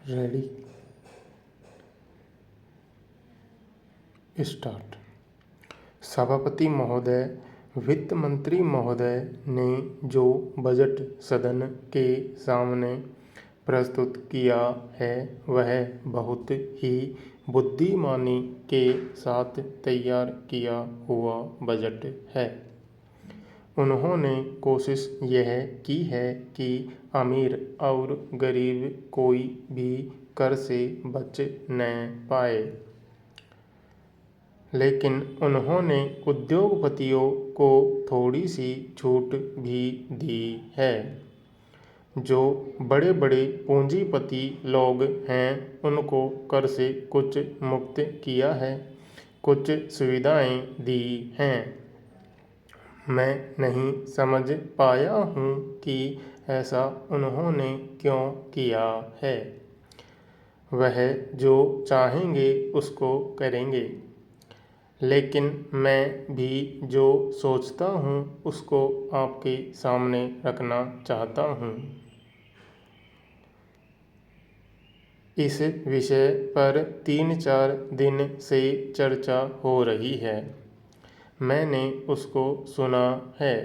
Ready start. सभापति महोदय, वित्त मंत्री महोदय ने जो बजट सदन के सामने प्रस्तुत किया है वह बहुत ही बुद्धिमानी के साथ तैयार किया हुआ बजट है। उन्होंने कोशिश यह की है कि अमीर और गरीब कोई भी कर से बच न पाए, लेकिन उन्होंने उद्योगपतियों को थोड़ी सी छूट भी दी है। जो बड़े बड़े पूंजीपति लोग हैं उनको कर से कुछ मुक्त किया है, कुछ सुविधाएं दी हैं। मैं नहीं समझ पाया हूँ कि ऐसा उन्होंने क्यों किया है। वह जो चाहेंगे उसको करेंगे, लेकिन मैं भी जो सोचता हूँ उसको आपके सामने रखना चाहता हूँ। इस विषय पर 3-4 दिन से चर्चा हो रही है। मैंने उसको सुना है।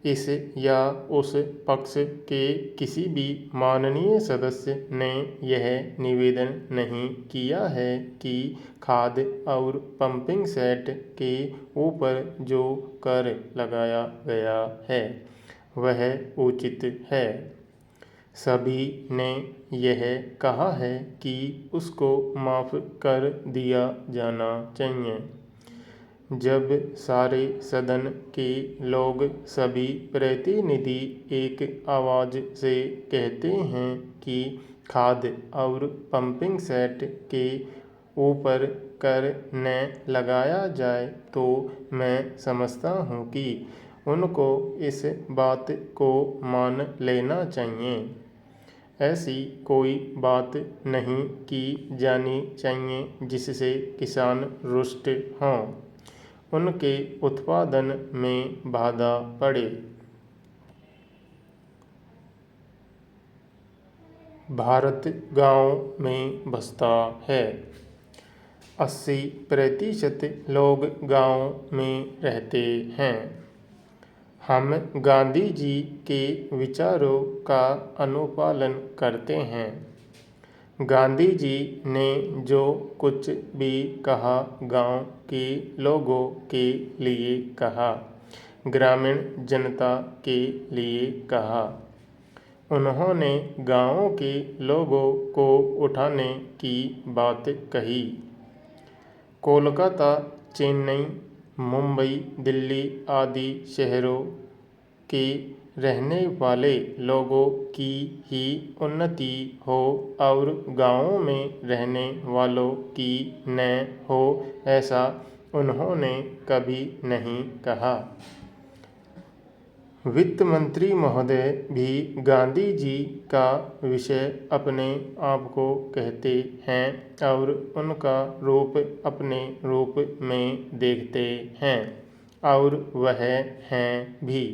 इस या उस पक्ष के किसी भी माननीय सदस्य ने यह निवेदन नहीं किया है कि खाद और पंपिंग सेट के ऊपर जो कर लगाया गया है वह उचित है। सभी ने यह कहा है कि उसको माफ़ कर दिया जाना चाहिए। जब सारे सदन के लोग, सभी प्रतिनिधि एक आवाज़ से कहते हैं कि खाद और पंपिंग सेट के ऊपर कर न लगाया जाए, तो मैं समझता हूँ कि उनको इस बात को मान लेना चाहिए। ऐसी कोई बात नहीं की जानी चाहिए जिससे किसान रुष्ट हों, उनके उत्पादन में बाधा पड़े। भारत गांव में बसता है। 80% लोग गांव में रहते हैं। हम गांधी जी के विचारों का अनुपालन करते हैं। गांधी जी ने जो कुछ भी कहा गांव के लोगों के लिए कहा, ग्रामीण जनता के लिए कहा। उन्होंने गांवों के लोगों को उठाने की बात कही। कोलकाता, चेन्नई, मुंबई, दिल्ली आदि शहरों के रहने वाले लोगों की ही उन्नति हो और गांवों में रहने वालों की न हो, ऐसा उन्होंने कभी नहीं कहा। वित्त मंत्री महोदय भी गांधी जी का विषय अपने आप को कहते हैं और उनका रूप अपने रूप में देखते हैं, और वह हैं भी।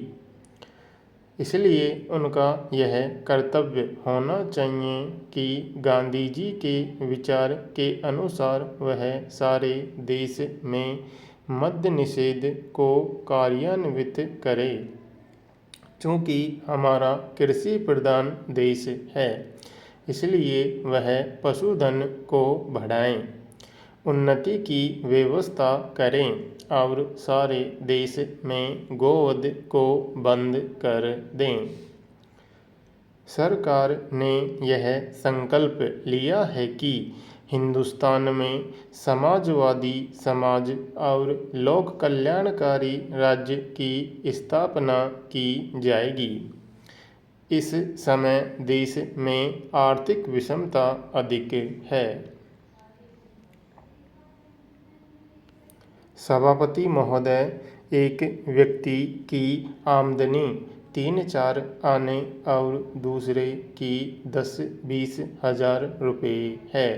इसलिए उनका यह कर्तव्य होना चाहिए कि गांधी जी के विचार के अनुसार वह सारे देश में मद्य निषेध को कार्यान्वित करे। चूँकि हमारा कृषि प्रधान देश है, इसलिए वह पशुधन को बढ़ाएं, उन्नति की व्यवस्था करें और सारे देश में गोवध को बंद कर दें। सरकार ने यह संकल्प लिया है कि हिंदुस्तान में समाजवादी समाज और लोक कल्याणकारी राज्य की स्थापना की जाएगी। इस समय देश में आर्थिक विषमता अधिक है। सभापति महोदय, एक व्यक्ति की आमदनी 3-4 आने और दूसरे की 10-20 हज़ार रुपये है।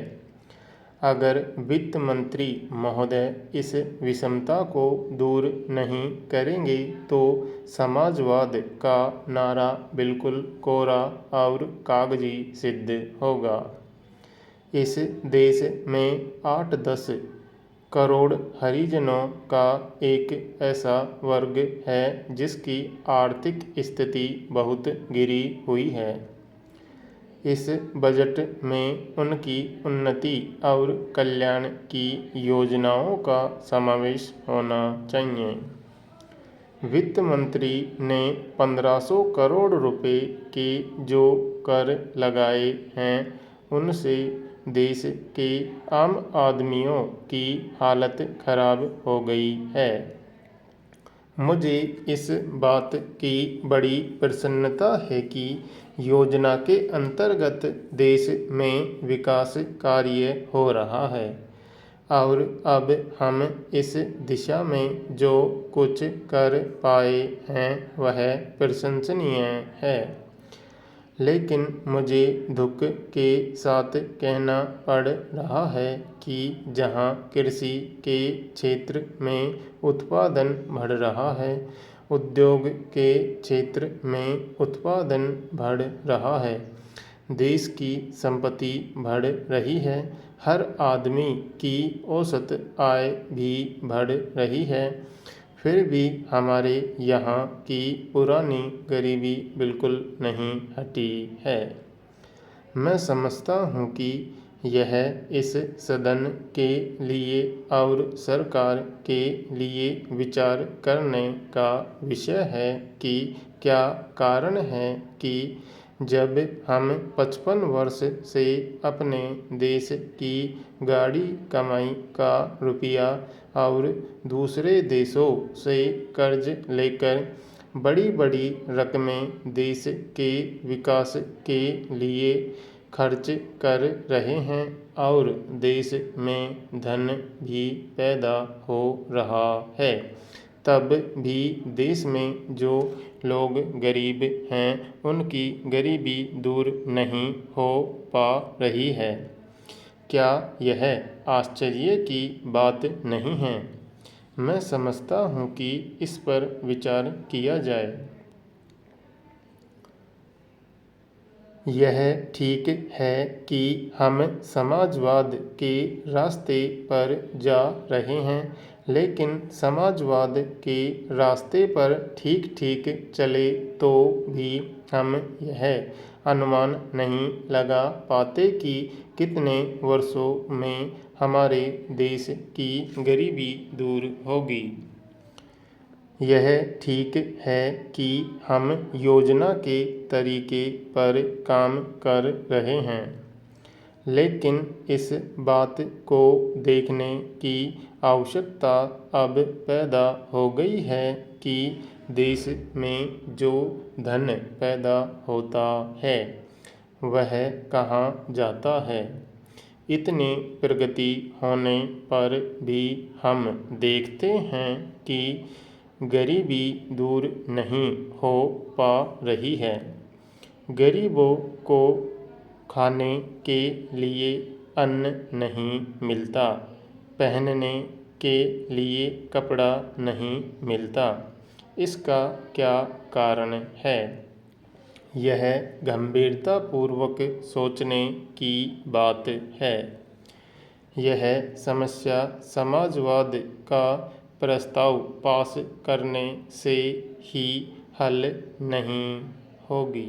अगर वित्त मंत्री महोदय इस विषमता को दूर नहीं करेंगे तो समाजवाद का नारा बिल्कुल कोरा और कागजी सिद्ध होगा। इस देश में 8-10 करोड़ हरिजनों का एक ऐसा वर्ग है जिसकी आर्थिक स्थिति बहुत गिरी हुई है। इस बजट में उनकी उन्नति और कल्याण की योजनाओं का समावेश होना चाहिए। वित्त मंत्री ने 1500 करोड़ रुपए के जो कर लगाए हैं उनसे देश के आम आदमियों की हालत खराब हो गई है। मुझे इस बात की बड़ी प्रसन्नता है कि योजना के अंतर्गत देश में विकास कार्य हो रहा है और अब हम इस दिशा में जो कुछ कर पाए हैं वह प्रशंसनीय है। लेकिन मुझे दुख के साथ कहना पड़ रहा है कि जहां कृषि के क्षेत्र में उत्पादन बढ़ रहा है, उद्योग के क्षेत्र में उत्पादन बढ़ रहा है, देश की संपत्ति बढ़ रही है, हर आदमी की औसत आय भी बढ़ रही है, फिर भी हमारे यहाँ की पुरानी गरीबी बिल्कुल नहीं हटी है। मैं समझता हूँ कि यह इस सदन के लिए और सरकार के लिए विचार करने का विषय है कि क्या कारण है कि जब हम 55 वर्ष से अपने देश की गाड़ी कमाई का रुपया और दूसरे देशों से कर्ज लेकर बड़ी बड़ी रकमें देश के विकास के लिए खर्च कर रहे हैं और देश में धन भी पैदा हो रहा है, तब भी देश में जो लोग गरीब हैं उनकी गरीबी दूर नहीं हो पा रही है। क्या यह आश्चर्य की बात नहीं है? मैं समझता हूँ कि इस पर विचार किया जाए। यह ठीक है कि हम समाजवाद के रास्ते पर जा रहे हैं, लेकिन समाजवाद के रास्ते पर ठीक ठीक चले तो भी हम यह अनुमान नहीं लगा पाते कि कितने वर्षों में हमारे देश की गरीबी दूर होगी। यह ठीक है कि हम योजना के तरीके पर काम कर रहे हैं, लेकिन इस बात को देखने की आवश्यकता अब पैदा हो गई है कि देश में जो धन पैदा होता है वह कहाँ जाता है। इतनी प्रगति होने पर भी हम देखते हैं कि गरीबी दूर नहीं हो पा रही है। गरीबों को खाने के लिए अन्न नहीं मिलता, पहनने के लिए कपड़ा नहीं मिलता। इसका क्या कारण है? यह गंभीरतापूर्वक सोचने की बात है। यह समस्या समाजवाद का प्रस्ताव पास करने से ही हल नहीं होगी।